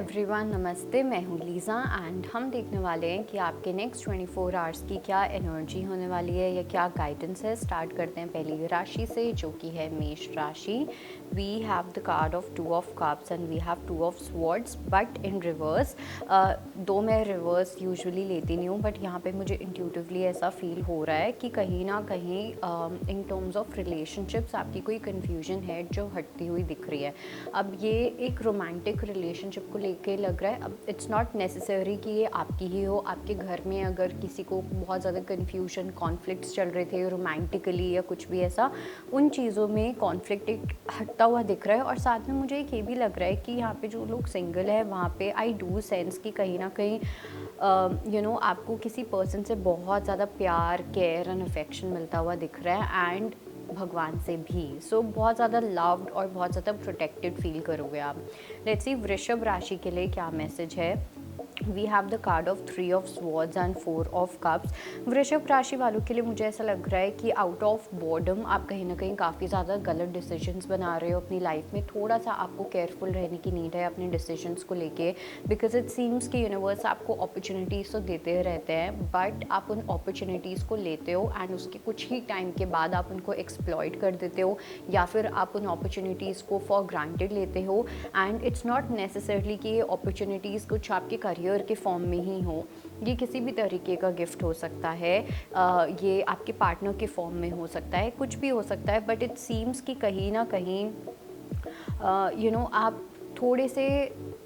Everyone, नमस्ते। मैं हूँ लीज़ा एंड हम देखने वाले हैं कि आपके नेक्स्ट 24 आवर्स की क्या एनर्जी होने वाली है या क्या गाइडेंस है। स्टार्ट करते हैं पहली राशि से, जो कि है मेष राशि। We have the card of 2 of cups and we have 2 of swords but in reverse. दो मैं रिवर्स यूजुअली लेती नहीं हूँ, बट यहाँ पे मुझे इंट्यूटिवली ऐसा फील हो रहा है कि कहीं ना कहीं इन टर्म्स ऑफ रिलेशनशिप्स आपकी कोई कन्फ्यूजन है जो हटती हुई दिख रही है। अब ये एक रोमांटिक रिलेशनशिप को लेके लग रहा है। अब इट्स नॉट नेसेसरी कि ये आपकी ही हो। आपके घर में अगर किसी को बहुत ज़्यादा कन्फ्यूजन, कॉन्फ्लिक्ट्स चल रहे थे रोमांटिकली या कुछ भी ऐसा, उन चीज़ों में कॉन्फ्लिक्ट एक हटता हुआ दिख रहा है। और साथ में मुझे एक ये भी लग रहा है कि यहाँ पे जो लोग सिंगल है वहाँ पे आई डू सेंस कि कहीं ना कहीं आपको किसी पर्सन से बहुत ज़्यादा प्यार, केयर एंड अफेक्शन मिलता हुआ दिख रहा है एंड भगवान से भी। सो बहुत ज़्यादा लव्ड और बहुत ज़्यादा प्रोटेक्टेड फील करोगे आप। लेट्स सी वृषभ राशि के लिए क्या मैसेज है। We have the card of 3 of swords and 4 of cups. वृषभ राशि वालों के लिए मुझे ऐसा लग रहा है कि आउट ऑफ बॉर्डम आप कहीं ना कहीं काफ़ी ज़्यादा गलत डिसीजंस बना रहे हो अपनी लाइफ में। थोड़ा सा आपको केयरफुल रहने की नीड है अपने डिसीजंस को लेके, बिकॉज इट सीम्स कि यूनिवर्स आपको अपॉर्चुनिटीज़ तो देते रहते हैं, बट आप उन अपॉर्चुनिटीज़ को लेते हो एंड उसके कुछ ही टाइम के बाद आप उनको एक्सप्लॉइट कर देते हो, या फिर आप उन अपॉर्चुनिटीज़ को फॉर ग्रांटेड लेते हो। एंड इट्स नॉट नेसेसरली कि ये अपॉर्चुनिटीज़ कुछ आपके करियर के फॉर्म में ही हो। ये किसी भी तरीके का गिफ्ट हो सकता है, ये आपके पार्टनर के फॉर्म में हो सकता है, कुछ भी हो सकता है। बट इट सीम्स कि कहीं ना कहीं आप थोड़े से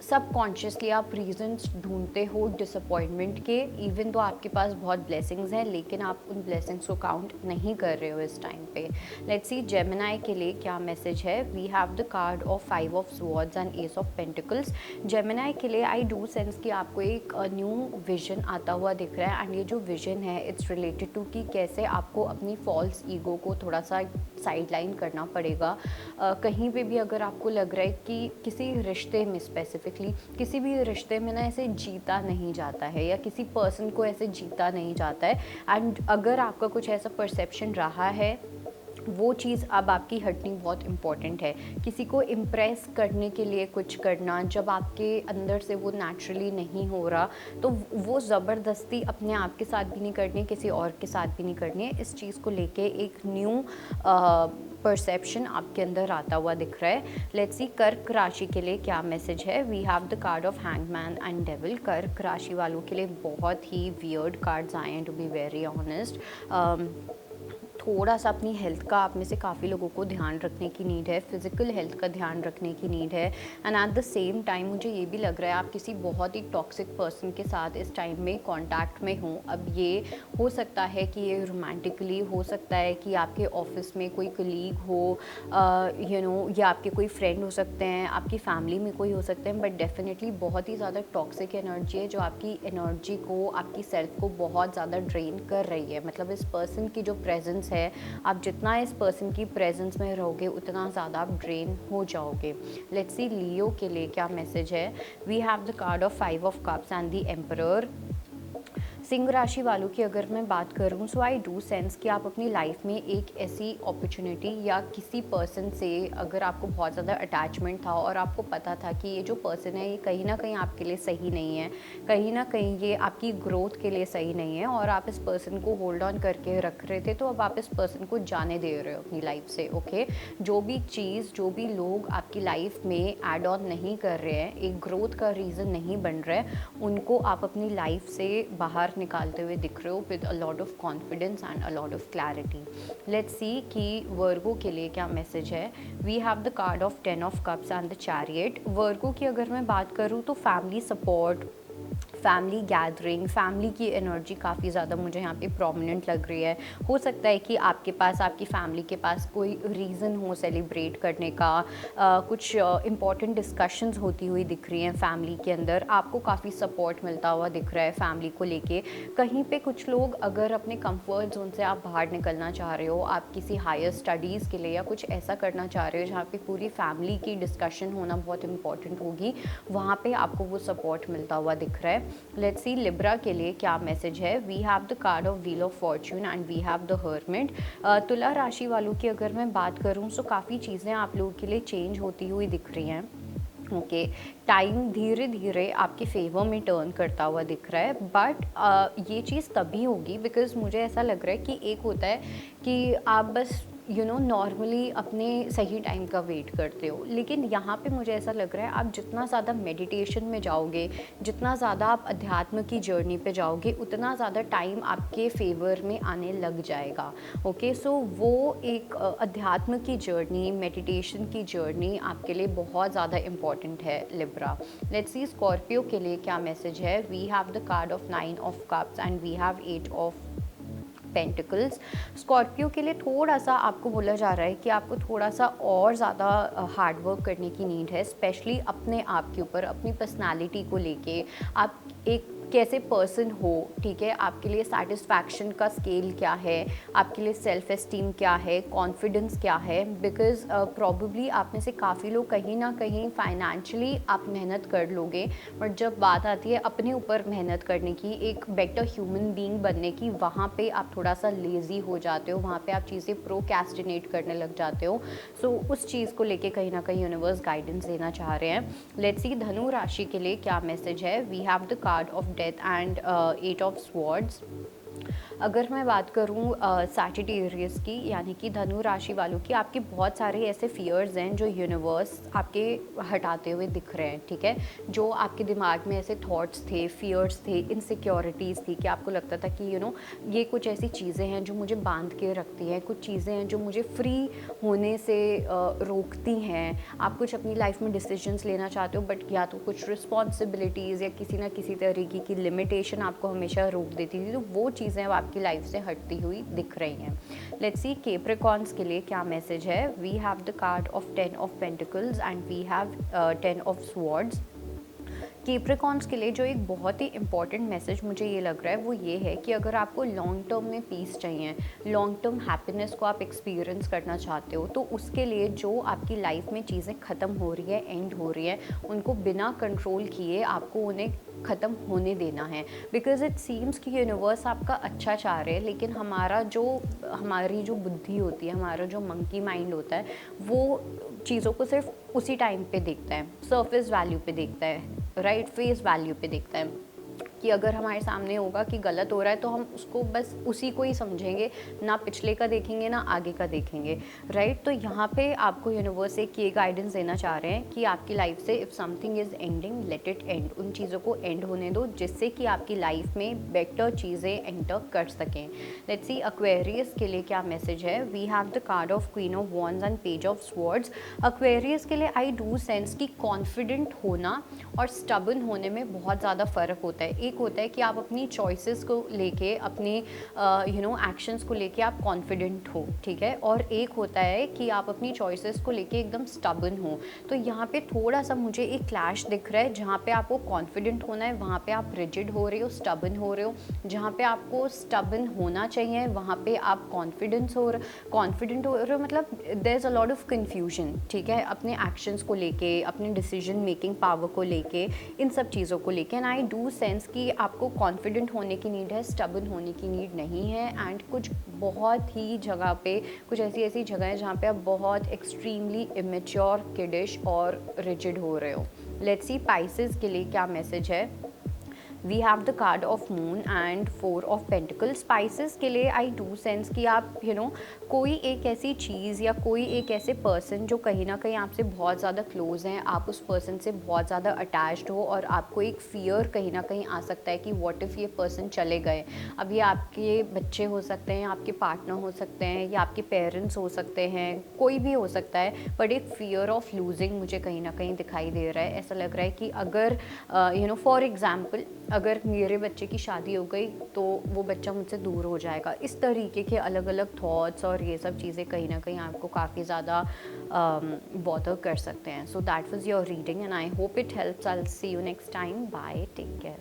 सबकॉन्शियसली आप रीजंस ढूंढते हो डिसअपॉइंटमेंट के। इवन तो आपके पास बहुत ब्लेसिंग्स हैं, लेकिन आप उन ब्लेसिंग्स को काउंट नहीं कर रहे हो इस टाइम पे। लेट्स सी जेमिनी के लिए क्या मैसेज है। We have the card of 5 of swords and ace of pentacles. Gemini के लिए आई डू सेंस कि आपको एक न्यू विजन आता हुआ दिख रहा है एंड ये जो विजन है इट्स रिलेटेड टू कि कैसे आपको अपनी फॉल्स ईगो को थोड़ा सा साइडलाइन करना पड़ेगा। कहीं पे भी अगर आपको लग रहा है कि किसी रिश्ते में, स्पेसिफिकली किसी भी रिश्ते में ना ऐसे जीता नहीं जाता है या किसी पर्सन को ऐसे जीता नहीं जाता है, एंड अगर आपका कुछ ऐसा परसेप्शन रहा है, वो चीज़ अब आपकी हटनी बहुत इम्पॉर्टेंट है। किसी को इम्प्रेस करने के लिए कुछ करना, जब आपके अंदर से वो नेचुरली नहीं हो रहा, तो वो ज़बरदस्ती अपने आप के साथ भी नहीं करनी है, किसी और के साथ भी नहीं करनी है। इस चीज़ को लेके एक न्यू परसेप्शन आपके अंदर आता हुआ दिख रहा है। लेट्स सी कर्क राशि के लिए क्या मैसेज है। We have the card of hangman and devil. कर्क राशि वालों के लिए बहुत ही वियर्ड कार्ड्स आए हैं, टू बी वेरी ऑनेस्ट। थोड़ा सा अपनी हेल्थ का आप में से काफ़ी लोगों को ध्यान रखने की नीड है, फिज़िकल हेल्थ का ध्यान रखने की नीड है। And at the same time मुझे ये भी लग रहा है आप किसी बहुत ही टॉक्सिक पर्सन के साथ इस टाइम में कांटेक्ट में हो। अब ये हो सकता है कि ये रोमांटिकली हो सकता है कि आपके ऑफिस में कोई कलीग हो, या आपके कोई फ्रेंड हो सकते हैं, आपकी फैमिली में कोई हो सकते हैं, बट डेफिनेटली बहुत ही ज़्यादा टॉक्सिक एनर्जी है जो आपकी एनर्जी को, आपकी सेल्फ को बहुत ज़्यादा ड्रेन कर रही है। मतलब इस पर्सन की जो प्रेजेंस है, आप जितना इस पर्सन की प्रेजेंस में रहोगे उतना ज़्यादा आप ड्रेन हो जाओगे। लेट्स सी लियो के लिए क्या मैसेज है। We have the card of 5 of cups and the emperor. सिंह राशि वालों की अगर मैं बात करूं, सो आई डू सेंस कि आप अपनी लाइफ में एक ऐसी अपॉर्चुनिटी या किसी पर्सन से अगर आपको बहुत ज़्यादा अटैचमेंट था और आपको पता था कि ये जो पर्सन है ये कहीं ना कहीं आपके लिए सही नहीं है, कहीं ना कहीं ये आपकी ग्रोथ के लिए सही नहीं है, और आप इस पर्सन को होल्ड ऑन करके रख रहे थे, तो अब आप इस पर्सन को जाने दे रहे हो अपनी लाइफ से। ओके, जो भी चीज़, जो भी लोग आपकी लाइफ में एड ऑन नहीं कर रहे हैं, एक ग्रोथ का रीज़न नहीं बन रहा है, उनको आप अपनी लाइफ से बाहर निकालते हुए दिख रहे हो with a lot of confidence and a lot of clarity. Let's see कि वर्गो के लिए क्या मैसेज है। We have the card of 10 of cups and the chariot. Virgo की अगर मैं बात करूँ तो family support, family gathering, family की एनर्जी काफ़ी ज़्यादा मुझे यहाँ पे प्रोमिनेंट लग रही है। हो सकता है कि आपके पास, आपकी फैमिली के पास कोई रीज़न हो सेलिब्रेट करने का, कुछ इंपॉर्टेंट डिस्कशंस होती हुई दिख रही हैं फैमिली के अंदर, आपको काफ़ी सपोर्ट मिलता हुआ दिख रहा है फैमिली को लेके। कहीं पे कुछ लोग अगर अपने कंफर्ट जोन से आप बाहर निकलना चाह रहे हो, आप किसी हायर स्टडीज़ के लिए या कुछ ऐसा करना चाह रहे हो जहाँ पे पूरी फैमिली की डिस्कशन होना बहुत इंपॉर्टेंट होगी, वहाँ पे आपको वो सपोर्ट मिलता हुआ दिख रहा है। लेट्स सी लिब्रा के लिए क्या मैसेज है। We have the card of wheel of fortune and we have the hermit. तुला राशि वालों की अगर मैं बात करूं, तो काफ़ी चीज़ें आप लोगों के लिए चेंज होती हुई दिख रही हैं। ओके, टाइम धीरे धीरे आपके फेवर में टर्न करता हुआ दिख रहा है, बट ये चीज़ तभी होगी बिकॉज मुझे ऐसा लग रहा है कि एक होता है कि आप बस नॉर्मली अपने सही टाइम का वेट करते हो, लेकिन यहाँ पे मुझे ऐसा लग रहा है आप जितना ज़्यादा मेडिटेशन में जाओगे, जितना ज़्यादा आप अध्यात्म की जर्नी पे जाओगे, उतना ज़्यादा टाइम आपके फेवर में आने लग जाएगा। ओके, सो वो एक अध्यात्म की जर्नी, मेडिटेशन की जर्नी आपके लिए बहुत ज़्यादा इम्पॉर्टेंट है लिब्रा। लेट्स सी स्कॉर्पियो के लिए क्या मैसेज है। We have the card of 9 of cups and we have 8 of pentacles. Scorpio के लिए थोड़ा सा आपको बोला जा रहा है कि आपको थोड़ा सा और ज़्यादा हार्ड वर्क करने की नीड है, स्पेशली अपने आप के ऊपर, अपनी पर्सनालिटी को लेके। आप एक कैसे पर्सन हो, ठीक है, आपके लिए सेटिस्फैक्शन का स्केल क्या है, आपके लिए सेल्फ एस्टीम क्या है, कॉन्फिडेंस क्या है। बिकॉज प्रॉबली आप में से काफ़ी लोग कहीं ना कहीं फाइनेंशियली आप मेहनत कर लोगे, बट जब बात आती है अपने ऊपर मेहनत करने की, एक बेटर ह्यूमन बीइंग बनने की, वहाँ पे आप थोड़ा सा लेज़ी हो जाते हो, वहाँ पे आप चीज़ें प्रोक्रेस्टिनेट करने लग जाते हो। सो उस चीज़ को लेके कहीं ना कहीं यूनिवर्स गाइडेंस देना चाह रहे हैं। लेट्स सी धनु राशि के लिए क्या मैसेज है। We have the card of death and 8 of swords. अगर मैं बात करूं सैजिटेरियस की, यानी कि धनु राशि वालों की, आपके बहुत सारे ऐसे फियर्स हैं जो यूनिवर्स आपके हटाते हुए दिख रहे हैं, ठीक है। जो आपके दिमाग में ऐसे थॉट्स थे, फियर्स थे, इनसिक्योरिटीज़ थी कि आपको लगता था कि ये कुछ ऐसी चीज़ें हैं जो मुझे बांध के रखती हैं, कुछ चीज़ें हैं जो मुझे फ्री होने से रोकती हैं। आप कुछ अपनी लाइफ में डिसीजंस लेना चाहते हो, बट या तो कुछ रिस्पॉन्सिबिलिटीज़ या किसी ना किसी तरीके की लिमिटेशन आपको हमेशा रोक देती थी, तो वो चीज़ें अब आपकी लाइफ से हटती हुई दिख रही हैं। लेट्स सी कैप्रिकॉर्न्स के लिए क्या मैसेज है। We have the card of 10 of pentacles and we have 10 of swords. Capricorns के लिए जो एक बहुत ही इंपॉर्टेंट मैसेज मुझे ये लग रहा है वो ये है कि अगर आपको लॉन्ग टर्म में पीस चाहिए, लॉन्ग टर्म हैप्पीनेस को आप एक्सपीरियंस करना चाहते हो, तो उसके लिए जो आपकी लाइफ में चीज़ें ख़त्म हो रही है, एंड हो रही है, उनको बिना कंट्रोल किए आपको उन्हें ख़त्म होने देना है। बिकॉज इट सीम्स कि यूनिवर्स आपका अच्छा चाह रहे हैं, लेकिन हमारी जो बुद्धि होती है, हमारा जो मंकी माइंड होता है, वो चीज़ों को सिर्फ उसी टाइम पे देखता है, सरफेस वैल्यू पे देखता है, राइट, फेस वैल्यू पे देखता है कि अगर हमारे सामने होगा कि गलत हो रहा है तो हम उसको बस उसी को ही समझेंगे, ना पिछले का देखेंगे ना आगे का देखेंगे, राइट। तो यहाँ पे आपको यूनिवर्स एक ये गाइडेंस देना चाह रहे हैं कि आपकी लाइफ से if something is ending, let it and. उन चीज़ों को एंड होने दो जिससे कि आपकी लाइफ में बेटर चीज़ें एंटर कर सकें। लेट्स सी एक्वेरियस के लिए क्या मैसेज है। We have the card of queen of wands and page of swords. Aquarius के लिए आई डू सेंस कि कॉन्फिडेंट होना और स्टबन होने में बहुत ज़्यादा फ़र्क होता है। एक होता है कि आप अपनी चॉइसेस को लेके, अपने एक्शंस को लेके आप कॉन्फिडेंट हो, ठीक है, और एक होता है कि आप अपनी चॉइसेस को लेके एकदम स्टबन हो। तो यहाँ पे थोड़ा सा मुझे एक क्लैश दिख रहा है। जहाँ पे आपको कॉन्फिडेंट होना है वहाँ पे आप रिजिड हो रहे हो, स्टबन हो रहे हो। जहाँ पे आपको स्टबन होना चाहिए वहाँ पे आप कॉन्फिडेंट हो रहे हो, मतलब there is a lot of confusion, ठीक है, अपने एक्शंस को लेके, अपने डिसीजन मेकिंग पावर को लेके, इन सब चीज़ों को लेके। एंड आई डू सेंस कि आपको कॉन्फिडेंट होने की नीड है, स्टबन होने की नीड नहीं है। एंड कुछ बहुत ही जगह पे, कुछ ऐसी जगह है जहाँ पे आप बहुत एक्सट्रीमली इमेच्योर, किडिश और रिजिड हो रहे हो। लेट्स सी पाइसेस के लिए क्या मैसेज है। We have the card of moon and 4 of pentacles. Pisces के लिए आई डू सेंस कि आप कोई एक ऐसी चीज़ या कोई एक ऐसे पर्सन जो कहीं ना कहीं आपसे बहुत ज़्यादा क्लोज हैं, आप उस पर्सन से बहुत ज़्यादा अटैच्ड हो और आपको एक फ़ियर कहीं ना कहीं आ सकता है कि व्हाट इफ़ ये पर्सन चले गए। अब ये आपके बच्चे हो सकते हैं, आपके पार्टनर हो सकते हैं, या आपके पेरेंट्स हो सकते हैं, कोई भी हो सकता है, बट एक फ़ियर ऑफ लूजिंग मुझे कहीं ना कहीं दिखाई दे रहा है। ऐसा लग रहा है कि अगर फॉर एग्ज़ाम्पल अगर मेरे बच्चे की शादी हो गई तो वो बच्चा मुझसे दूर हो जाएगा। इस तरीके के अलग अलग थॉट्स और ये सब चीज़ें कहीं ना कहीं आपको काफ़ी ज़्यादा बॉदर कर सकते हैं। So that was your reading and I hope it helps. I will see you next time. Bye, take care.